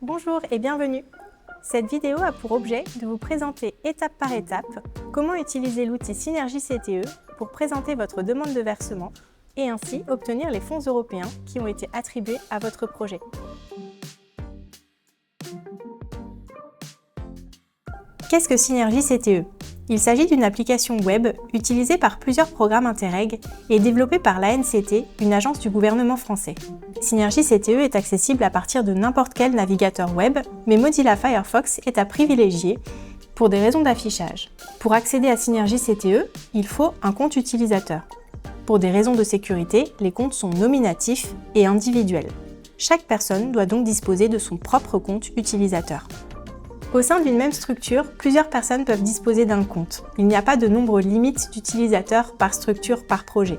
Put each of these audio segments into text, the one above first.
Bonjour et bienvenue. Cette vidéo a pour objet de vous présenter étape par étape comment utiliser l'outil Synergie CTE pour présenter votre demande de versement et ainsi obtenir les fonds européens qui ont été attribués à votre projet. Qu'est-ce que Synergie CTE ? Il s'agit d'une application web utilisée par plusieurs programmes Interreg et développée par l'ANCT, une agence du gouvernement français. Synergie CTE est accessible à partir de n'importe quel navigateur web, mais Mozilla Firefox est à privilégier pour des raisons d'affichage. Pour accéder à Synergie CTE, il faut un compte utilisateur. Pour des raisons de sécurité, les comptes sont nominatifs et individuels. Chaque personne doit donc disposer de son propre compte utilisateur. Au sein d'une même structure, plusieurs personnes peuvent disposer d'un compte. Il n'y a pas de nombre limite d'utilisateurs par structure par projet.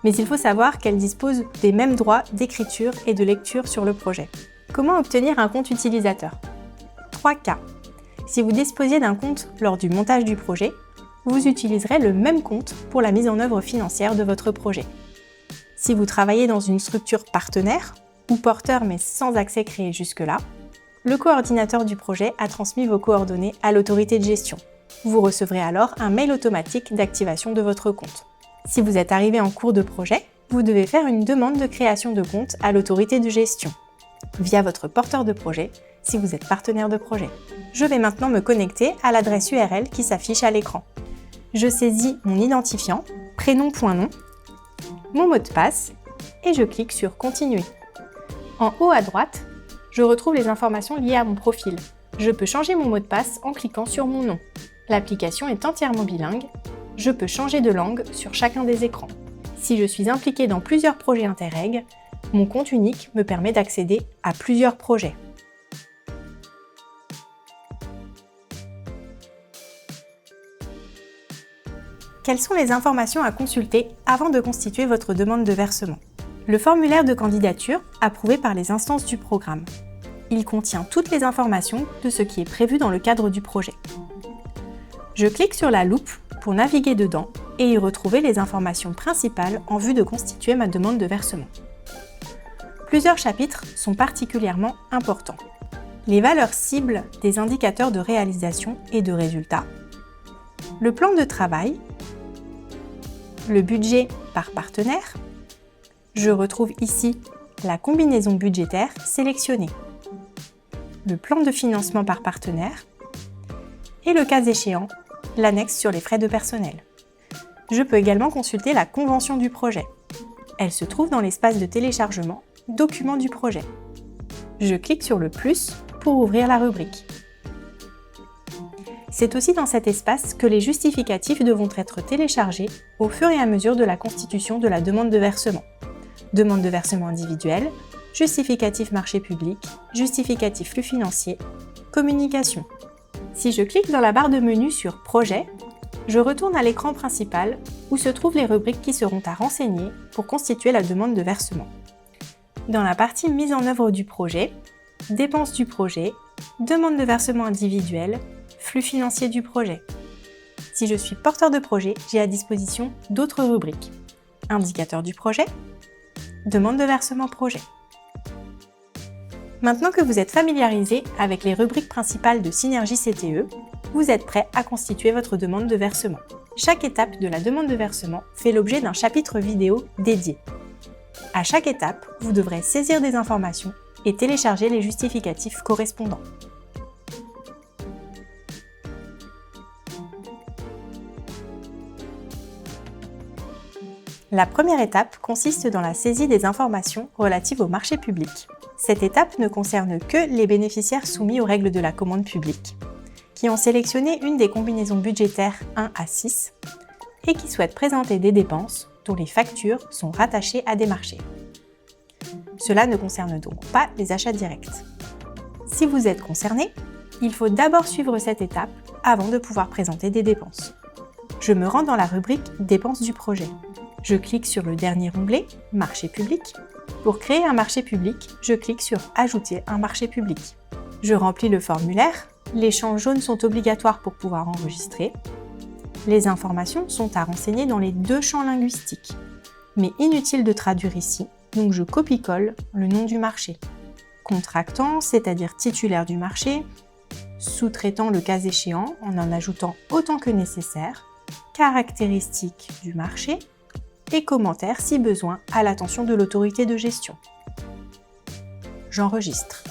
Mais il faut savoir qu'elles disposent des mêmes droits d'écriture et de lecture sur le projet. Comment obtenir un compte utilisateur ? 3 cas. Si vous disposiez d'un compte lors du montage du projet, vous utiliserez le même compte pour la mise en œuvre financière de votre projet. Si vous travaillez dans une structure partenaire ou porteur mais sans accès créé jusque-là, le coordinateur du projet a transmis vos coordonnées à l'autorité de gestion. Vous recevrez alors un mail automatique d'activation de votre compte. Si vous êtes arrivé en cours de projet, vous devez faire une demande de création de compte à l'autorité de gestion, via votre porteur de projet, si vous êtes partenaire de projet. Je vais maintenant me connecter à l'adresse URL qui s'affiche à l'écran. Je saisis mon identifiant, prénom.nom, mon mot de passe et je clique sur Continuer. En haut à droite, je retrouve les informations liées à mon profil. Je peux changer mon mot de passe en cliquant sur mon nom. L'application est entièrement bilingue. Je peux changer de langue sur chacun des écrans. Si je suis impliquée dans plusieurs projets Interreg, mon compte unique me permet d'accéder à plusieurs projets. Quelles sont les informations à consulter avant de constituer votre demande de versement ? Le formulaire de candidature, approuvé par les instances du programme. Il contient toutes les informations de ce qui est prévu dans le cadre du projet. Je clique sur la loupe pour naviguer dedans et y retrouver les informations principales en vue de constituer ma demande de versement. Plusieurs chapitres sont particulièrement importants. Les valeurs cibles des indicateurs de réalisation et de résultats, le plan de travail, le budget par partenaire. Je retrouve ici la combinaison budgétaire sélectionnée, le plan de financement par partenaire et le cas échéant, l'annexe sur les frais de personnel. Je peux également consulter la convention du projet. Elle se trouve dans l'espace de téléchargement « Documents du projet ». Je clique sur le plus pour ouvrir la rubrique. C'est aussi dans cet espace que les justificatifs devront être téléchargés au fur et à mesure de la constitution de la demande de versement. Demande de versement individuel, justificatif marché public, justificatif flux financier, communication. Si je clique dans la barre de menu sur Projet, je retourne à l'écran principal où se trouvent les rubriques qui seront à renseigner pour constituer la demande de versement. Dans la partie Mise en œuvre du projet, Dépenses du projet, Demande de versement individuel, Flux financier du projet. Si je suis porteur de projet, j'ai à disposition d'autres rubriques. Indicateur du projet, Demande de versement projet. Maintenant que vous êtes familiarisé avec les rubriques principales de Synergie CTE, vous êtes prêt à constituer votre demande de versement. Chaque étape de la demande de versement fait l'objet d'un chapitre vidéo dédié. À chaque étape, vous devrez saisir des informations et télécharger les justificatifs correspondants. La première étape consiste dans la saisie des informations relatives au marché public. Cette étape ne concerne que les bénéficiaires soumis aux règles de la commande publique, qui ont sélectionné une des combinaisons budgétaires 1 à 6 et qui souhaitent présenter des dépenses dont les factures sont rattachées à des marchés. Cela ne concerne donc pas les achats directs. Si vous êtes concerné, il faut d'abord suivre cette étape avant de pouvoir présenter des dépenses. Je me rends dans la rubrique « Dépenses du projet ». Je clique sur le dernier onglet « Marché public ». Pour créer un marché public, je clique sur « Ajouter un marché public ». Je remplis le formulaire. Les champs jaunes sont obligatoires pour pouvoir enregistrer. Les informations sont à renseigner dans les 2 champs linguistiques, mais inutile de traduire ici, donc je copie-colle le nom du marché. contractant, c'est-à-dire titulaire du marché, sous-traitant le cas échéant en ajoutant autant que nécessaire, caractéristiques du marché et commentaires si besoin à l'attention de l'autorité de gestion. J'enregistre.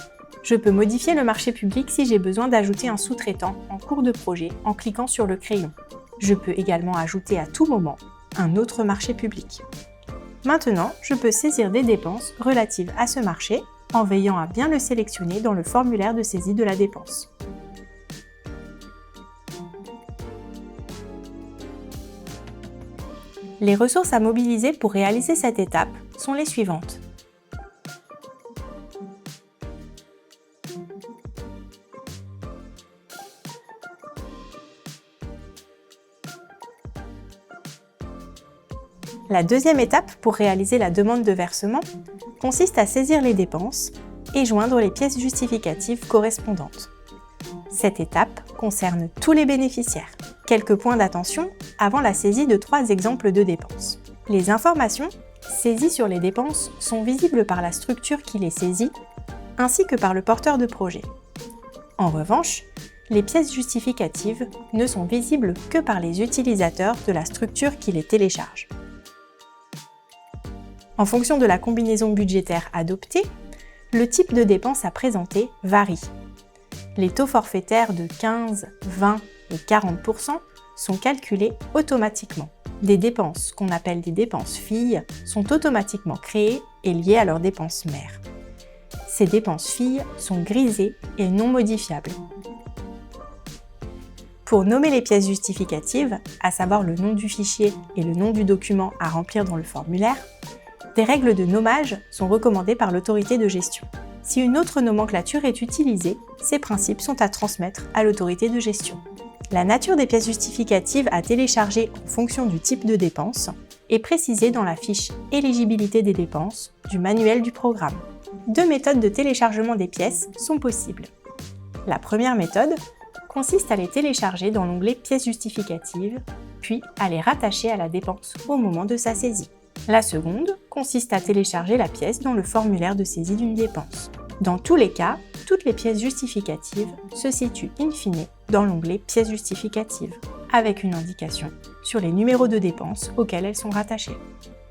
Je peux modifier le marché public si j'ai besoin d'ajouter un sous-traitant en cours de projet en cliquant sur le crayon. Je peux également ajouter à tout moment un autre marché public. Maintenant, je peux saisir des dépenses relatives à ce marché en veillant à bien le sélectionner dans le formulaire de saisie de la dépense. Les ressources à mobiliser pour réaliser cette étape sont les suivantes. La deuxième étape pour réaliser la demande de versement consiste à saisir les dépenses et joindre les pièces justificatives correspondantes. Cette étape concerne tous les bénéficiaires. Quelques points d'attention avant la saisie de 3 exemples de dépenses. Les informations saisies sur les dépenses sont visibles par la structure qui les saisit, ainsi que par le porteur de projet. En revanche, les pièces justificatives ne sont visibles que par les utilisateurs de la structure qui les télécharge. En fonction de la combinaison budgétaire adoptée, le type de dépense à présenter varie. Les taux forfaitaires de 15, 20 et 40% sont calculés automatiquement. Des dépenses qu'on appelle des dépenses filles sont automatiquement créées et liées à leurs dépenses mères. Ces dépenses filles sont grisées et non modifiables. Pour nommer les pièces justificatives, à savoir le nom du fichier et le nom du document à remplir dans le formulaire, des règles de nommage sont recommandées par l'autorité de gestion. Si une autre nomenclature est utilisée, ces principes sont à transmettre à l'autorité de gestion. La nature des pièces justificatives à télécharger en fonction du type de dépense est précisée dans la fiche « Éligibilité des dépenses » du manuel du programme. 2 méthodes de téléchargement des pièces sont possibles. La première méthode consiste à les télécharger dans l'onglet « Pièces justificatives », puis à les rattacher à la dépense au moment de sa saisie. La seconde consiste à télécharger la pièce dans le formulaire de saisie d'une dépense. Dans tous les cas, toutes les pièces justificatives se situent in fine dans l'onglet Pièces justificatives, avec une indication sur les numéros de dépenses auxquels elles sont rattachées.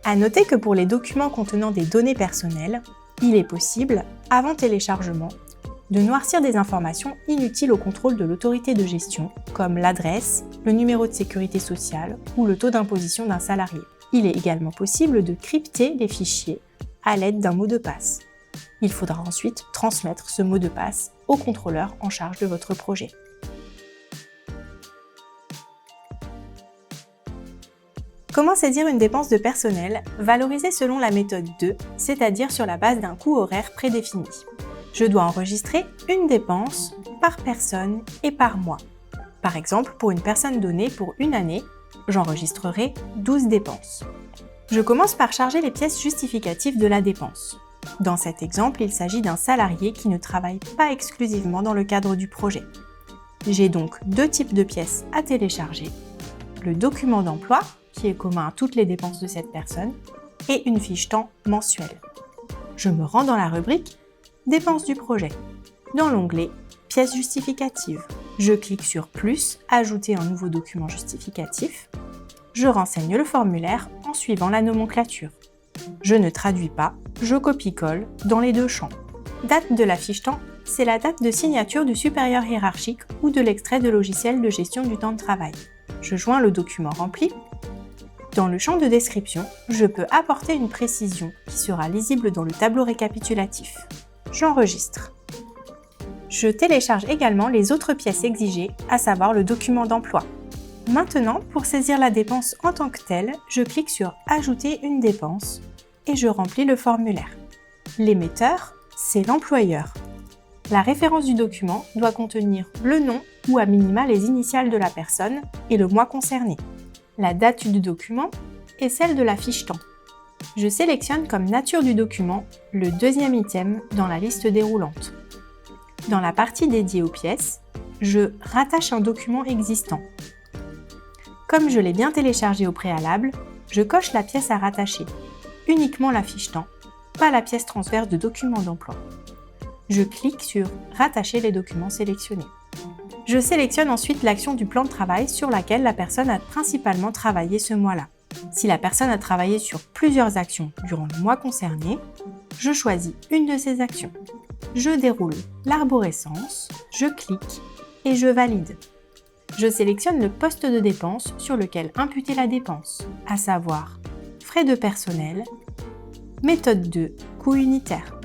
À noter que pour les documents contenant des données personnelles, il est possible, avant téléchargement, de noircir des informations inutiles au contrôle de l'autorité de gestion, comme l'adresse, le numéro de sécurité sociale ou le taux d'imposition d'un salarié. Il est également possible de crypter les fichiers à l'aide d'un mot de passe. Il faudra ensuite transmettre ce mot de passe au contrôleur en charge de votre projet. Comment saisir une dépense de personnel valorisée selon la méthode 2, c'est-à-dire sur la base d'un coût horaire prédéfini? Je dois enregistrer une dépense par personne et par mois. Par exemple, pour une personne donnée pour une année, j'enregistrerai 12 dépenses. Je commence par charger les pièces justificatives de la dépense. Dans cet exemple, il s'agit d'un salarié qui ne travaille pas exclusivement dans le cadre du projet. J'ai donc 2 types de pièces à télécharger, le document d'emploi, qui est commun à toutes les dépenses de cette personne, et une fiche temps mensuelle. Je me rends dans la rubrique « Dépenses du projet », dans l'onglet « Pièces justificatives ». Je clique sur « Plus »,« Ajouter un nouveau document justificatif ». Je renseigne le formulaire en suivant la nomenclature. Je ne traduis pas, je copie-colle dans les 2 champs. Date de la fiche temps, c'est la date de signature du supérieur hiérarchique ou de l'extrait de logiciel de gestion du temps de travail. Je joins le document rempli. Dans le champ de description, je peux apporter une précision qui sera lisible dans le tableau récapitulatif. J'enregistre. Je télécharge également les autres pièces exigées, à savoir le document d'emploi. Maintenant, pour saisir la dépense en tant que telle, je clique sur « Ajouter une dépense » et je remplis le formulaire. L'émetteur, c'est l'employeur. La référence du document doit contenir le nom ou à minima les initiales de la personne et le mois concerné. La date du document est celle de la fiche temps. Je sélectionne comme nature du document le 2e item dans la liste déroulante. Dans la partie dédiée aux pièces, je rattache un document existant. Comme je l'ai bien téléchargé au préalable, je coche la pièce à rattacher, uniquement la fiche temps, pas la pièce transverse de document d'emploi. Je clique sur « Rattacher les documents sélectionnés ». Je sélectionne ensuite l'action du plan de travail sur laquelle la personne a principalement travaillé ce mois-là. Si la personne a travaillé sur plusieurs actions durant le mois concerné, je choisis une de ces actions. Je déroule l'arborescence, je clique et je valide. Je sélectionne le poste de dépense sur lequel imputer la dépense, à savoir frais de personnel, méthode 2, coût unitaire.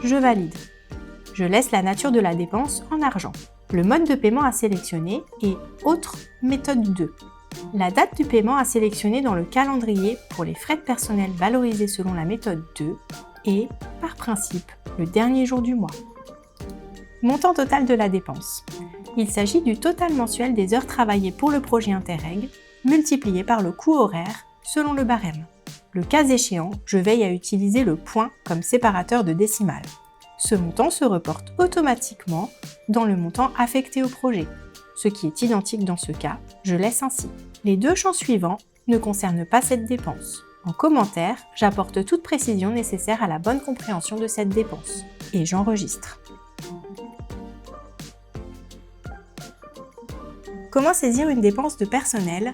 Je valide. Je laisse la nature de la dépense en argent. Le mode de paiement à sélectionner est Autre méthode 2. La date du paiement à sélectionner dans le calendrier pour les frais de personnel valorisés selon la méthode 2 est, par principe, le dernier jour du mois. Montant total de la dépense. Il s'agit du total mensuel des heures travaillées pour le projet Interreg, multiplié par le coût horaire selon le barème. Le cas échéant, je veille à utiliser le point comme séparateur de décimales. Ce montant se reporte automatiquement dans le montant affecté au projet. Ce qui est identique dans ce cas, je laisse ainsi. Les deux champs suivants ne concernent pas cette dépense. En commentaire, j'apporte toute précision nécessaire à la bonne compréhension de cette dépense. Et j'enregistre. Comment saisir une dépense de personnel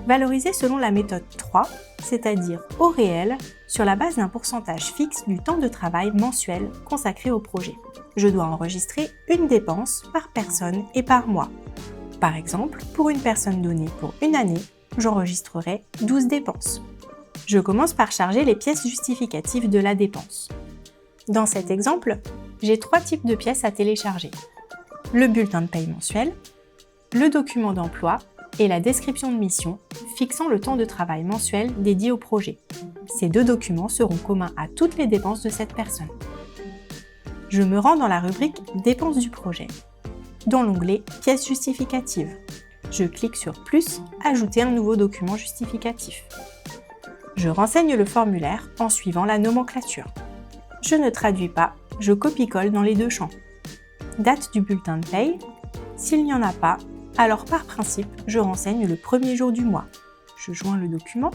valorisée selon la méthode 3, c'est-à-dire au réel, sur la base d'un pourcentage fixe du temps de travail mensuel consacré au projet. Je dois enregistrer une dépense par personne et par mois. Par exemple, pour une personne donnée pour une année, j'enregistrerai 12 dépenses. Je commence par charger les pièces justificatives de la dépense. Dans cet exemple, j'ai 3 types de pièces à télécharger. Le bulletin de paie mensuel, le document d'emploi et la description de mission fixant le temps de travail mensuel dédié au projet. Ces 2 documents seront communs à toutes les dépenses de cette personne. Je me rends dans la rubrique « Dépenses du projet », dans l'onglet « Pièces justificatives ». Je clique sur « Plus » « Ajouter un nouveau document justificatif ». Je renseigne le formulaire en suivant la nomenclature. Je ne traduis pas, je copie-colle dans les 2 champs. Date du bulletin de paie. S'il n'y en a pas, alors par principe, je renseigne le premier jour du mois. Je joins le document.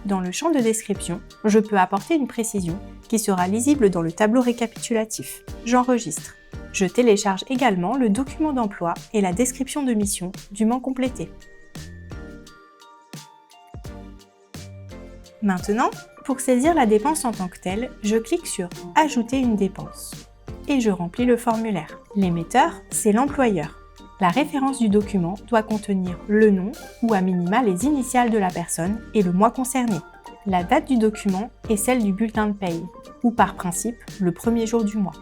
Dans le champ de description, je peux apporter une précision qui sera lisible dans le tableau récapitulatif. J'enregistre. Je télécharge également le document d'emploi et la description de mission dûment complétée. Maintenant, pour saisir la dépense en tant que telle, je clique sur « Ajouter une dépense » et je remplis le formulaire. L'émetteur, c'est l'employeur. La référence du document doit contenir le nom ou à minima les initiales de la personne et le mois concerné. La date du document est celle du bulletin de paie, ou par principe, le premier jour du mois.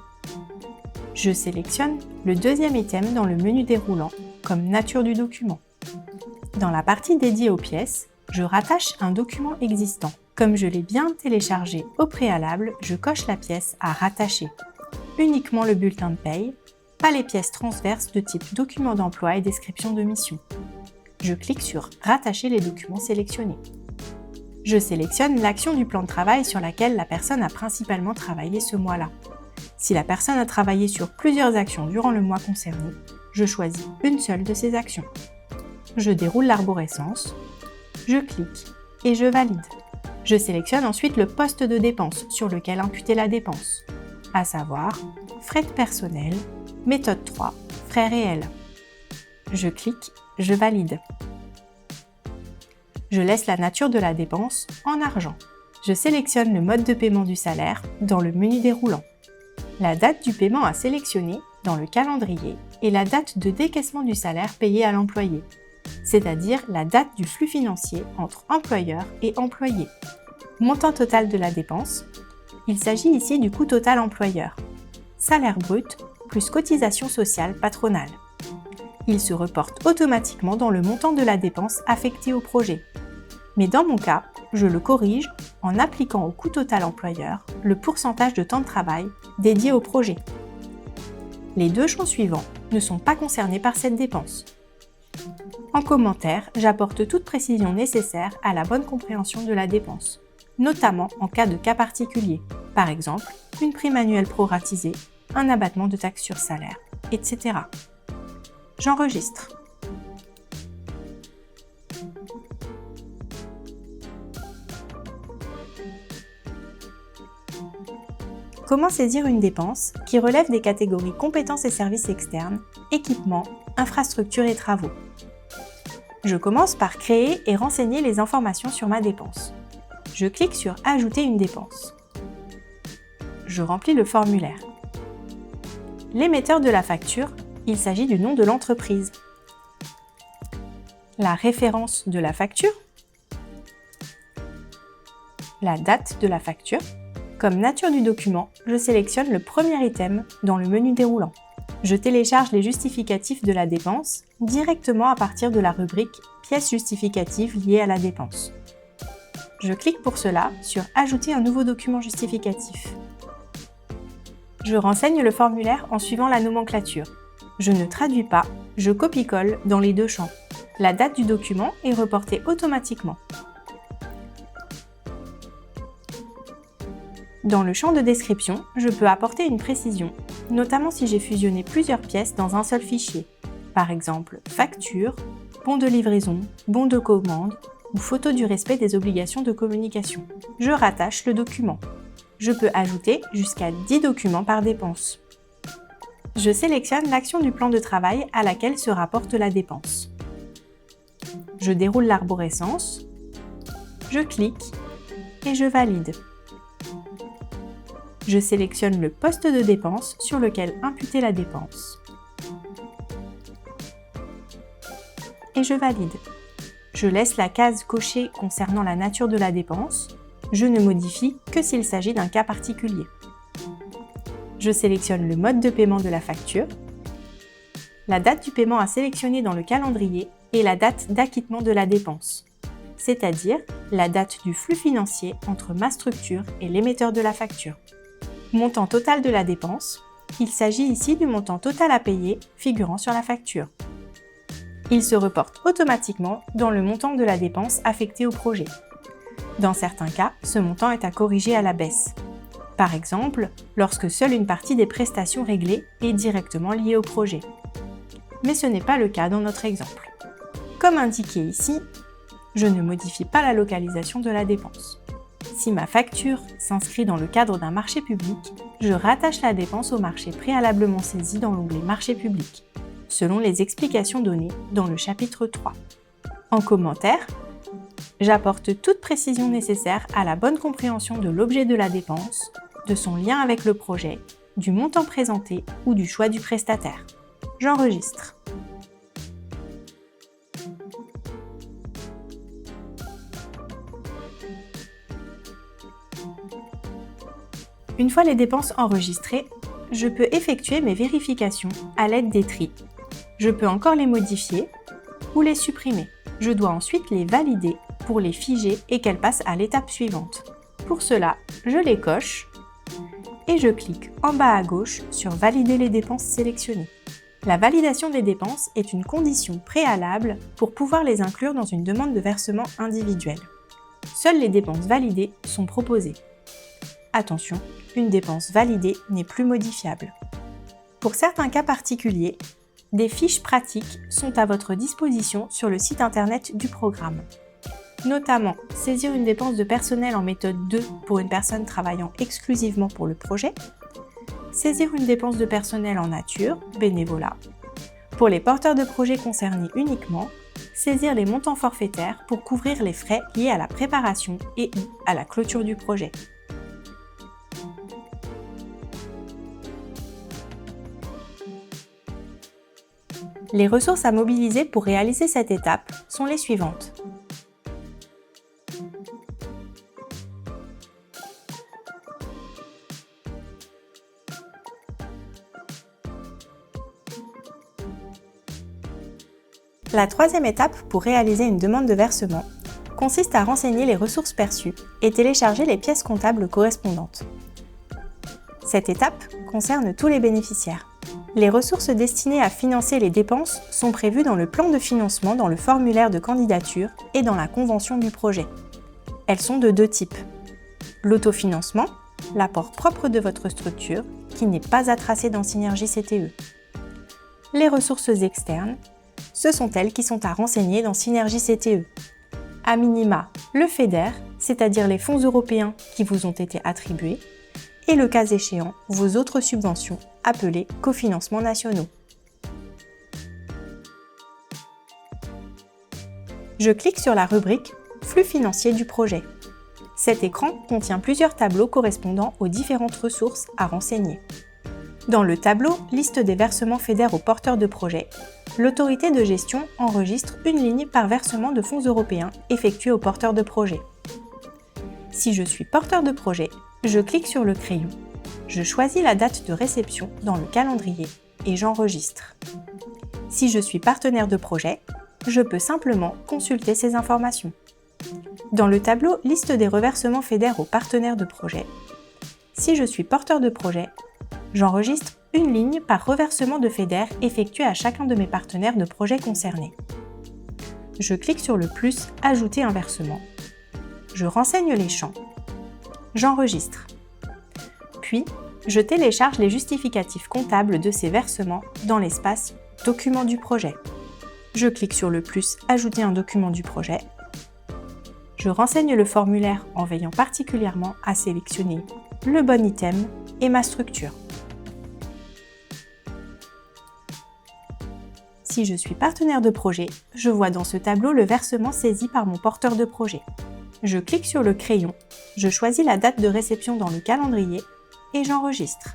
Je sélectionne le deuxième item dans le menu déroulant comme nature du document. Dans la partie dédiée aux pièces, je rattache un document existant. Comme je l'ai bien téléchargé au préalable, je coche la pièce à rattacher. Uniquement le bulletin de paie, pas les pièces transverses de type document d'emploi et description de mission. Je clique sur « Rattacher les documents sélectionnés ». Je sélectionne l'action du plan de travail sur laquelle la personne a principalement travaillé ce mois-là. Si la personne a travaillé sur plusieurs actions durant le mois concerné, je choisis une seule de ces actions. Je déroule l'arborescence, je clique et je valide. Je sélectionne ensuite le poste de dépense sur lequel imputer la dépense, à savoir frais de personnel, méthode 3, frais réels. Je clique, je valide. Je laisse la nature de la dépense en argent. Je sélectionne le mode de paiement du salaire dans le menu déroulant. La date du paiement à sélectionner dans le calendrier est la date de décaissement du salaire payé à l'employé, c'est-à-dire la date du flux financier entre employeur et employé. Montant total de la dépense. Il s'agit ici du coût total employeur. Salaire brut plus cotisation sociale patronale. Il se reporte automatiquement dans le montant de la dépense affectée au projet. Mais dans mon cas, je le corrige en appliquant au coût total employeur le pourcentage de temps de travail dédié au projet. Les 2 champs suivants ne sont pas concernés par cette dépense. En commentaire, j'apporte toute précision nécessaire à la bonne compréhension de la dépense, notamment en cas de cas particulier, par exemple une prime annuelle proratisée, un abattement de taxe sur salaire, etc. J'enregistre. Comment saisir une dépense qui relève des catégories compétences et services externes, équipements, infrastructures et travaux? Je commence par créer et renseigner les informations sur ma dépense. Je clique sur « Ajouter une dépense ». Je remplis le formulaire. L'émetteur de la facture, il s'agit du nom de l'entreprise. La référence de la facture. La date de la facture. Comme nature du document, je sélectionne le premier item dans le menu déroulant. Je télécharge les justificatifs de la dépense directement à partir de la rubrique « Pièces justificatives liées à la dépense ». Je clique pour cela sur « Ajouter un nouveau document justificatif ». Je renseigne le formulaire en suivant la nomenclature. Je ne traduis pas, je copie-colle dans les deux champs. La date du document est reportée automatiquement. Dans le champ de description, je peux apporter une précision, notamment si j'ai fusionné plusieurs pièces dans un seul fichier. Par exemple, facture, bon de livraison, bon de commande ou photo du respect des obligations de communication. Je rattache le document. Je peux ajouter jusqu'à 10 documents par dépense. Je sélectionne l'action du plan de travail à laquelle se rapporte la dépense. Je déroule l'arborescence, je clique et je valide. Je sélectionne le poste de dépense sur lequel imputer la dépense. Et je valide. Je laisse la case cochée concernant la nature de la dépense. Je ne modifie que s'il s'agit d'un cas particulier. Je sélectionne le mode de paiement de la facture, la date du paiement à sélectionner dans le calendrier et la date d'acquittement de la dépense, c'est-à-dire la date du flux financier entre ma structure et l'émetteur de la facture. Montant total de la dépense, il s'agit ici du montant total à payer figurant sur la facture. Il se reporte automatiquement dans le montant de la dépense affectée au projet. Dans certains cas, ce montant est à corriger à la baisse. Par exemple, lorsque seule une partie des prestations réglées est directement liée au projet. Mais ce n'est pas le cas dans notre exemple. Comme indiqué ici, je ne modifie pas la localisation de la dépense. Si ma facture s'inscrit dans le cadre d'un marché public, je rattache la dépense au marché préalablement saisi dans l'onglet « Marché public », selon les explications données dans le chapitre 3. En commentaire, j'apporte toute précision nécessaire à la bonne compréhension de l'objet de la dépense, de son lien avec le projet, du montant présenté ou du choix du prestataire. J'enregistre. Une fois les dépenses enregistrées, je peux effectuer mes vérifications à l'aide des tris. Je peux encore les modifier ou les supprimer. Je dois ensuite les valider pour les figer et qu'elles passent à l'étape suivante. Pour cela, je les coche et je clique en bas à gauche sur « Valider les dépenses sélectionnées ». La validation des dépenses est une condition préalable pour pouvoir les inclure dans une demande de versement individuelle. Seules les dépenses validées sont proposées. Attention, une dépense validée n'est plus modifiable. Pour certains cas particuliers, des fiches pratiques sont à votre disposition sur le site internet du programme. Notamment, saisir une dépense de personnel en méthode 2 pour une personne travaillant exclusivement pour le projet, saisir une dépense de personnel en nature, bénévolat, pour les porteurs de projets concernés uniquement, saisir les montants forfaitaires pour couvrir les frais liés à la préparation et/ou à la clôture du projet. Les ressources à mobiliser pour réaliser cette étape sont les suivantes. La troisième étape pour réaliser une demande de versement consiste à renseigner les ressources perçues et télécharger les pièces comptables correspondantes. Cette étape concerne tous les bénéficiaires. Les ressources destinées à financer les dépenses sont prévues dans le plan de financement, dans le formulaire de candidature et dans la convention du projet. Elles sont de deux types. L'autofinancement, l'apport propre de votre structure, qui n'est pas à tracer dans Synergie CTE. Les ressources externes, ce sont elles qui sont à renseigner dans Synergie CTE. A minima, le FEDER, c'est-à-dire les fonds européens qui vous ont été attribués, et le cas échéant, vos autres subventions, appelées cofinancements nationaux. Je clique sur la rubrique « Flux financier du projet ». Cet écran contient plusieurs tableaux correspondant aux différentes ressources à renseigner. Dans le tableau « Liste des versements FEDER aux porteurs de projet », l'autorité de gestion enregistre une ligne par versement de fonds européens effectué aux porteurs de projet. Si je suis porteur de projet, je clique sur le crayon. Je choisis la date de réception dans le calendrier et j'enregistre. Si je suis partenaire de projet, je peux simplement consulter ces informations. Dans le tableau « Liste des reversements FEDER aux partenaires de projet », si je suis porteur de projet, j'enregistre une ligne par reversement de FEDER effectué à chacun de mes partenaires de projet concernés. Je clique sur le plus « Ajouter un versement ». Je renseigne les champs. J'enregistre. Puis, je télécharge les justificatifs comptables de ces versements dans l'espace « Document du projet ». Je clique sur le plus « Ajouter un document du projet ». Je renseigne le formulaire en veillant particulièrement à sélectionner le bon item et ma structure. Si je suis partenaire de projet, je vois dans ce tableau le versement saisi par mon porteur de projet. Je clique sur le crayon, je choisis la date de réception dans le calendrier et j'enregistre.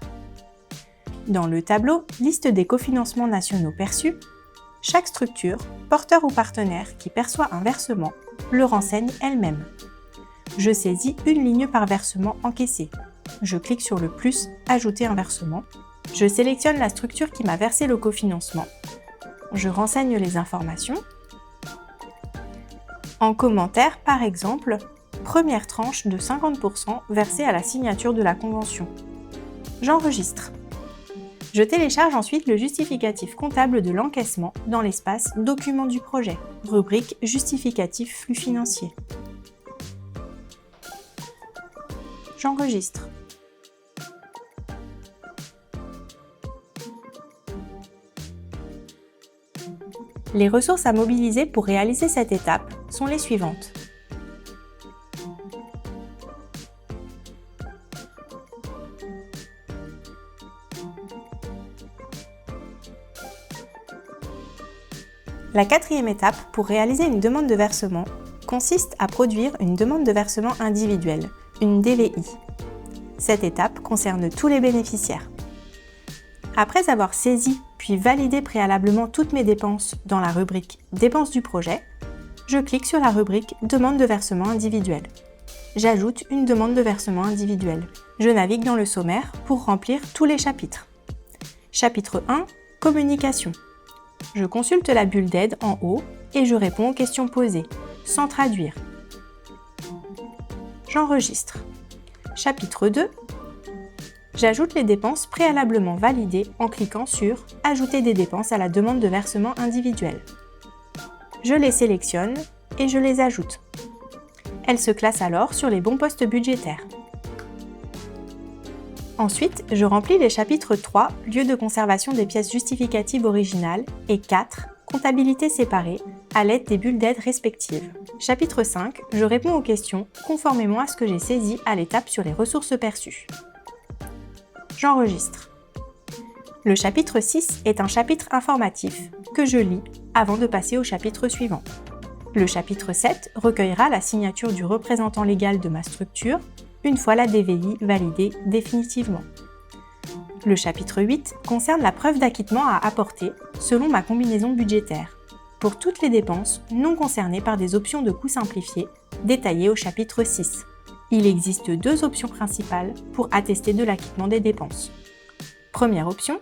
Dans le tableau « Liste des cofinancements nationaux perçus », chaque structure, porteur ou partenaire qui perçoit un versement, le renseigne elle-même. Je saisis une ligne par versement encaissé. Je clique sur le plus « Ajouter un versement ». Je sélectionne la structure qui m'a versé le cofinancement. Je renseigne les informations. En commentaire, par exemple, première tranche de 50% versée à la signature de la convention. J'enregistre. Je télécharge ensuite le justificatif comptable de l'encaissement dans l'espace « Document du projet », rubrique « Justificatif flux financier ». J'enregistre. Les ressources à mobiliser pour réaliser cette étape sont les suivantes. La quatrième étape pour réaliser une demande de versement consiste à produire une demande de versement individuelle, une DVI. Cette étape concerne tous les bénéficiaires. Après avoir saisi puis validé préalablement toutes mes dépenses dans la rubrique « Dépenses du projet », je clique sur la rubrique « Demande de versement individuel ». J'ajoute une demande de versement individuel. Je navigue dans le sommaire pour remplir tous les chapitres. Chapitre 1 « Communication ». Je consulte la bulle d'aide en haut et je réponds aux questions posées, sans traduire. J'enregistre. Chapitre 2. J'ajoute les dépenses préalablement validées en cliquant sur « Ajouter des dépenses à la demande de versement individuel ». Je les sélectionne et je les ajoute. Elles se classent alors sur les bons postes budgétaires. Ensuite, je remplis les chapitres 3, lieu de conservation des pièces justificatives originales, et 4, comptabilité séparée, à l'aide des bulles d'aide respectives. Chapitre 5, je réponds aux questions conformément à ce que j'ai saisi à l'étape sur les ressources perçues. J'enregistre. Le chapitre 6 est un chapitre informatif que je lis avant de passer au chapitre suivant. Le chapitre 7 recueillera la signature du représentant légal de ma structure une fois la DVI validée définitivement. Le chapitre 8 concerne la preuve d'acquittement à apporter selon ma combinaison budgétaire, pour toutes les dépenses non concernées par des options de coûts simplifiés détaillées au chapitre 6. Il existe deux options principales pour attester de l'acquittement des dépenses. Première option,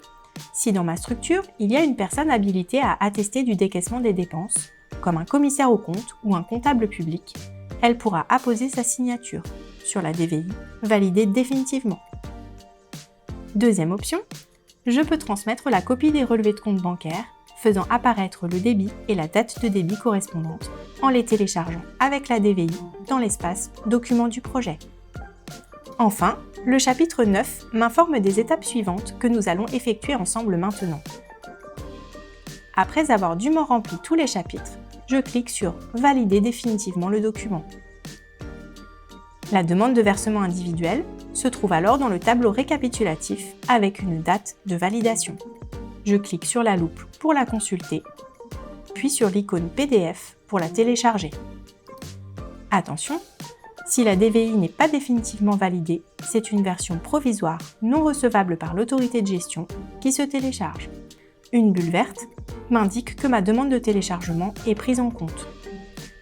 si dans ma structure, il y a une personne habilitée à attester du décaissement des dépenses, comme un commissaire aux comptes ou un comptable public, elle pourra apposer sa signature sur la DVI validée définitivement. Deuxième option, je peux transmettre la copie des relevés de compte bancaires faisant apparaître le débit et la date de débit correspondante en les téléchargeant avec la DVI dans l'espace « Document du projet ». Enfin, le chapitre 9 m'informe des étapes suivantes que nous allons effectuer ensemble maintenant. Après avoir dûment rempli tous les chapitres, je clique sur « Valider définitivement le document ». La demande de versement individuel se trouve alors dans le tableau récapitulatif avec une date de validation. Je clique sur la loupe pour la consulter, puis sur l'icône PDF pour la télécharger. Attention, si la DVI n'est pas définitivement validée, c'est une version provisoire non recevable par l'autorité de gestion qui se télécharge. Une bulle verte m'indique que ma demande de téléchargement est prise en compte.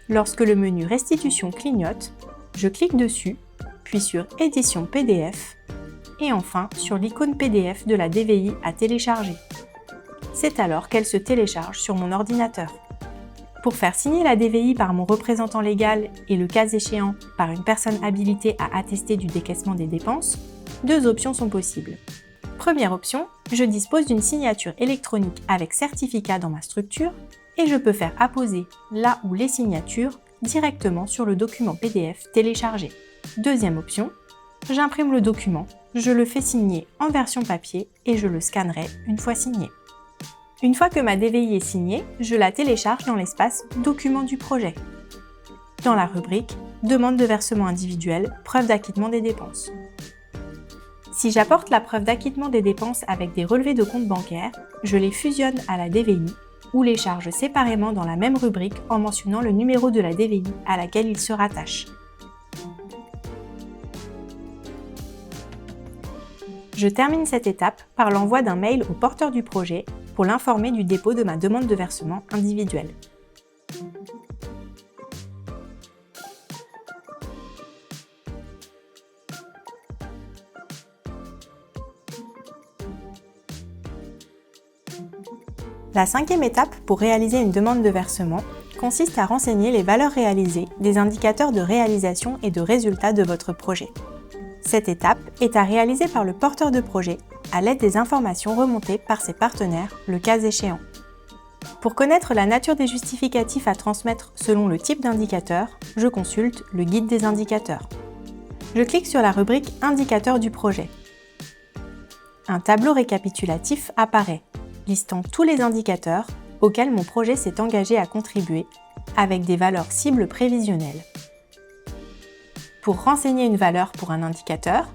Lorsque le menu Restitution clignote, je clique dessus, puis sur Édition PDF et enfin sur l'icône PDF de la DVI à télécharger. C'est alors qu'elle se télécharge sur mon ordinateur. Pour faire signer la DVI par mon représentant légal et le cas échéant par une personne habilitée à attester du décaissement des dépenses, deux options sont possibles. Première option, je dispose d'une signature électronique avec certificat dans ma structure et je peux faire apposer la ou les signatures directement sur le document PDF téléchargé. Deuxième option, j'imprime le document, je le fais signer en version papier et je le scannerai une fois signé. Une fois que ma DVI est signée, je la télécharge dans l'espace « Documents du projet » dans la rubrique « Demande de versement individuel, preuve d'acquittement des dépenses ». Si j'apporte la preuve d'acquittement des dépenses avec des relevés de compte bancaire, je les fusionne à la DVI ou les charge séparément dans la même rubrique en mentionnant le numéro de la DVI à laquelle ils se rattachent. Je termine cette étape par l'envoi d'un mail au porteur du projet pour l'informer du dépôt de ma demande de versement individuel. La cinquième étape pour réaliser une demande de versement consiste à renseigner les valeurs réalisées des indicateurs de réalisation et de résultats de votre projet. Cette étape est à réaliser par le porteur de projet à l'aide des informations remontées par ses partenaires, le cas échéant. Pour connaître la nature des justificatifs à transmettre selon le type d'indicateur, je consulte le guide des indicateurs. Je clique sur la rubrique « Indicateurs du projet ». Un tableau récapitulatif apparaît, listant tous les indicateurs auxquels mon projet s'est engagé à contribuer, avec des valeurs cibles prévisionnelles. Pour renseigner une valeur pour un indicateur,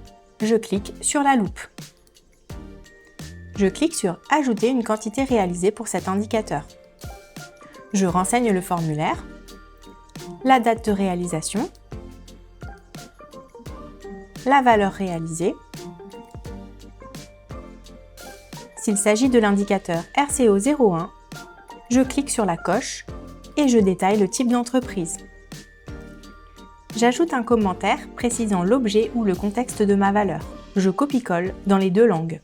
je clique sur la loupe. Je clique sur « Ajouter une quantité réalisée pour cet indicateur ». Je renseigne le formulaire, la date de réalisation, la valeur réalisée. S'il s'agit de l'indicateur RCO 01, je clique sur la coche et je détaille le type d'entreprise. J'ajoute un commentaire précisant l'objet ou le contexte de ma valeur. Je copie-colle dans les deux langues.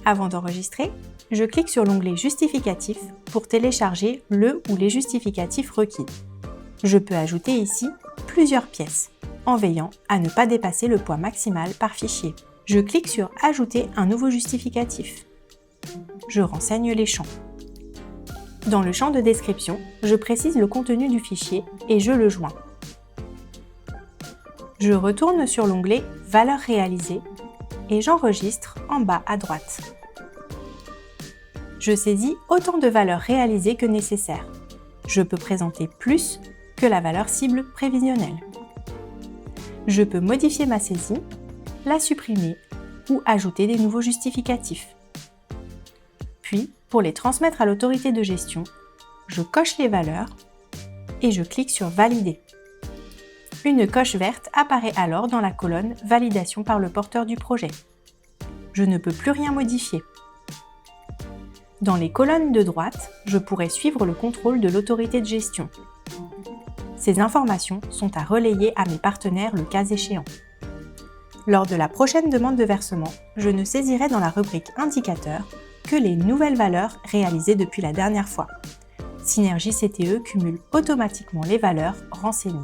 Avant d'enregistrer, je clique sur l'onglet Justificatif pour télécharger le ou les justificatifs requis. Je peux ajouter ici plusieurs pièces, en veillant à ne pas dépasser le poids maximal par fichier. Je clique sur Ajouter un nouveau justificatif. Je renseigne les champs. Dans le champ de description, je précise le contenu du fichier et je le joins. Je retourne sur l'onglet Valeurs réalisées et j'enregistre en bas à droite. Je saisis autant de valeurs réalisées que nécessaire. Je peux présenter plus que la valeur cible prévisionnelle. Je peux modifier ma saisie, la supprimer ou ajouter des nouveaux justificatifs. Puis, pour les transmettre à l'autorité de gestion, je coche les valeurs et je clique sur Valider. Une coche verte apparaît alors dans la colonne Validation par le porteur du projet. Je ne peux plus rien modifier. Dans les colonnes de droite, je pourrai suivre le contrôle de l'autorité de gestion. Ces informations sont à relayer à mes partenaires le cas échéant. Lors de la prochaine demande de versement, je ne saisirai dans la rubrique Indicateurs que les nouvelles valeurs réalisées depuis la dernière fois. Synergie CTE cumule automatiquement les valeurs renseignées.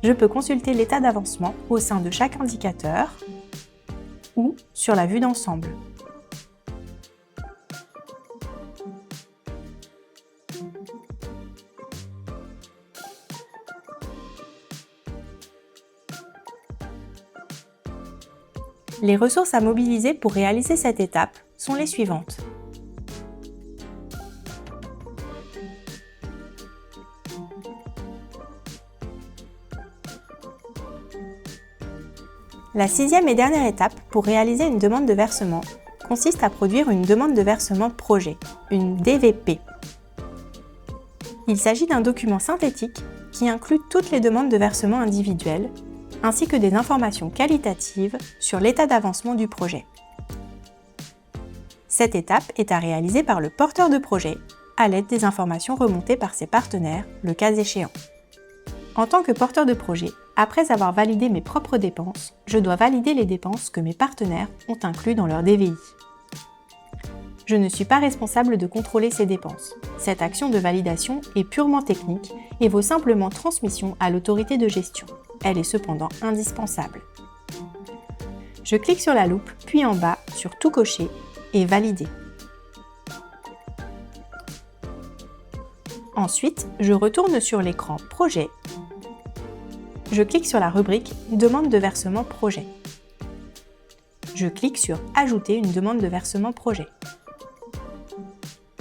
Je peux consulter l'état d'avancement au sein de chaque indicateur ou sur la vue d'ensemble. Les ressources à mobiliser pour réaliser cette étape sont les suivantes. La sixième et dernière étape pour réaliser une demande de versement consiste à produire une demande de versement projet, une DVP. Il s'agit d'un document synthétique qui inclut toutes les demandes de versement individuelles, ainsi que des informations qualitatives sur l'état d'avancement du projet. Cette étape est à réaliser par le porteur de projet, à l'aide des informations remontées par ses partenaires, le cas échéant. En tant que porteur de projet, après avoir validé mes propres dépenses, je dois valider les dépenses que mes partenaires ont inclus dans leur DVI. Je ne suis pas responsable de contrôler ces dépenses. Cette action de validation est purement technique et vaut simplement transmission à l'autorité de gestion. Elle est cependant indispensable. Je clique sur la loupe, puis en bas sur Tout cocher et Valider. Ensuite, je retourne sur l'écran Projet. Je clique sur la rubrique Demande de versement projet. Je clique sur Ajouter une demande de versement projet.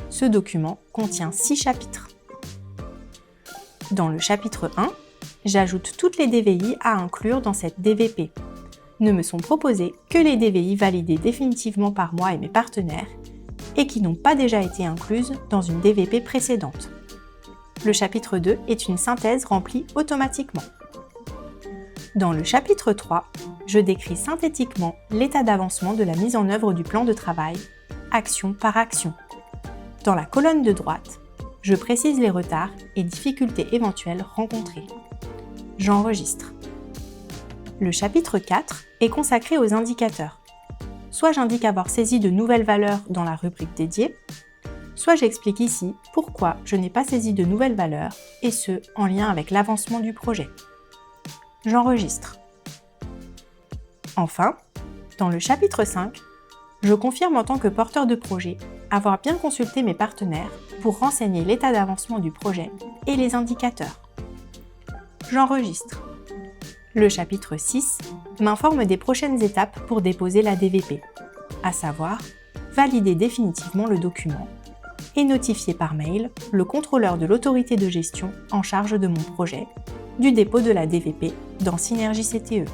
Ce document contient 6 chapitres. Dans le chapitre 1, j'ajoute toutes les DVI à inclure dans cette DVP. Ne me sont proposés que les DVI validés définitivement par moi et mes partenaires et qui n'ont pas déjà été incluses dans une DVP précédente. Le chapitre 2 est une synthèse remplie automatiquement. Dans le chapitre 3, je décris synthétiquement l'état d'avancement de la mise en œuvre du plan de travail, action par action. Dans la colonne de droite, je précise les retards et difficultés éventuelles rencontrées. J'enregistre. Le chapitre 4 est consacré aux indicateurs. Soit j'indique avoir saisi de nouvelles valeurs dans la rubrique dédiée, soit j'explique ici pourquoi je n'ai pas saisi de nouvelles valeurs, et ce, en lien avec l'avancement du projet. J'enregistre. Enfin, dans le chapitre 5, je confirme en tant que porteur de projet avoir bien consulté mes partenaires pour renseigner l'état d'avancement du projet et les indicateurs. J'enregistre. Le chapitre 6 m'informe des prochaines étapes pour déposer la DVP, à savoir valider définitivement le document et notifier par mail le contrôleur de l'autorité de gestion en charge de mon projet du dépôt de la DVP dans Synergie CTE.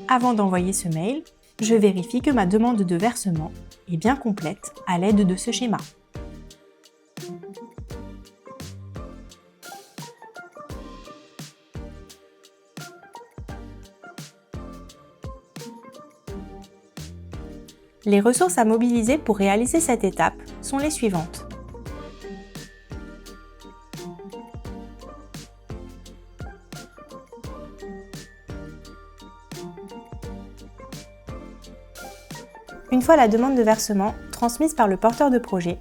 Avant d'envoyer ce mail, je vérifie que ma demande de versement est bien complète à l'aide de ce schéma. Les ressources à mobiliser pour réaliser cette étape sont les suivantes. Une fois la demande de versement transmise par le porteur de projet,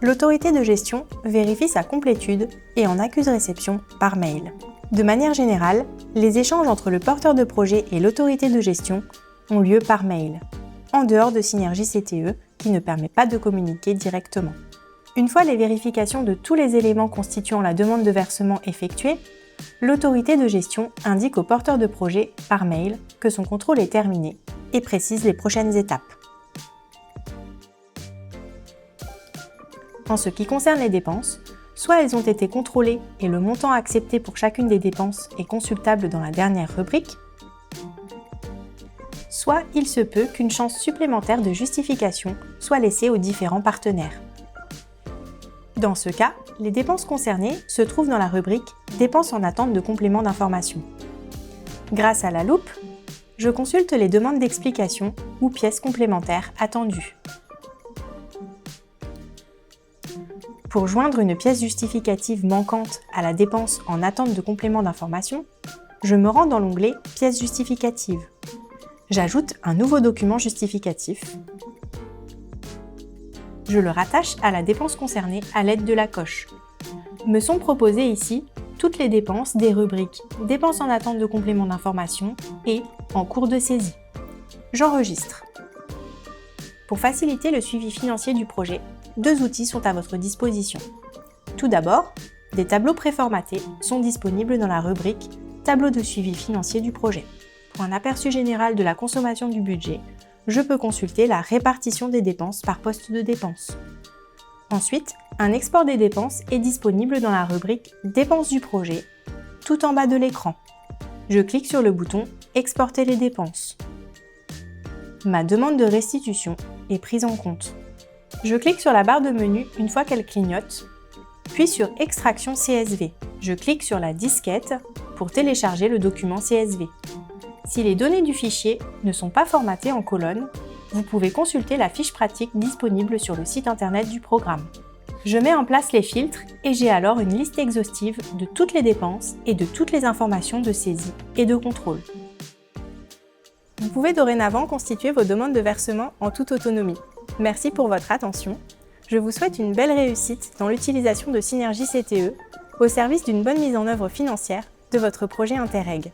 l'autorité de gestion vérifie sa complétude et en accuse réception par mail. De manière générale, les échanges entre le porteur de projet et l'autorité de gestion ont lieu par mail, en dehors de Synergie CTE qui ne permet pas de communiquer directement. Une fois les vérifications de tous les éléments constituant la demande de versement effectuées, l'autorité de gestion indique au porteur de projet par mail que son contrôle est terminé et précise les prochaines étapes. En ce qui concerne les dépenses, soit elles ont été contrôlées et le montant accepté pour chacune des dépenses est consultable dans la dernière rubrique, soit il se peut qu'une chance supplémentaire de justification soit laissée aux différents partenaires. Dans ce cas, les dépenses concernées se trouvent dans la rubrique « Dépenses en attente de complément d'information ». Grâce à la loupe, je consulte les demandes d'explication ou pièces complémentaires attendues. Pour joindre une pièce justificative manquante à la dépense en attente de complément d'information, je me rends dans l'onglet « Pièces justificatives ». J'ajoute un nouveau document justificatif. Je le rattache à la dépense concernée à l'aide de la coche. Me sont proposées ici toutes les dépenses des rubriques « Dépenses en attente de complément d'information » et « En cours de saisie ». J'enregistre. Pour faciliter le suivi financier du projet, 2 outils sont à votre disposition. Tout d'abord, des tableaux préformatés sont disponibles dans la rubrique « Tableau de suivi financier du projet ». Pour un aperçu général de la consommation du budget, je peux consulter la répartition des dépenses par poste de dépenses. Ensuite, un export des dépenses est disponible dans la rubrique « Dépenses du projet », tout en bas de l'écran. Je clique sur le bouton « Exporter les dépenses ». Ma demande de restitution est prise en compte. Je clique sur la barre de menu une fois qu'elle clignote, puis sur Extraction CSV. Je clique sur la disquette pour télécharger le document CSV. Si les données du fichier ne sont pas formatées en colonnes, vous pouvez consulter la fiche pratique disponible sur le site internet du programme. Je mets en place les filtres et j'ai alors une liste exhaustive de toutes les dépenses et de toutes les informations de saisie et de contrôle. Vous pouvez dorénavant constituer vos demandes de versement en toute autonomie. Merci pour votre attention. Je vous souhaite une belle réussite dans l'utilisation de Synergie CTE au service d'une bonne mise en œuvre financière de votre projet Interreg.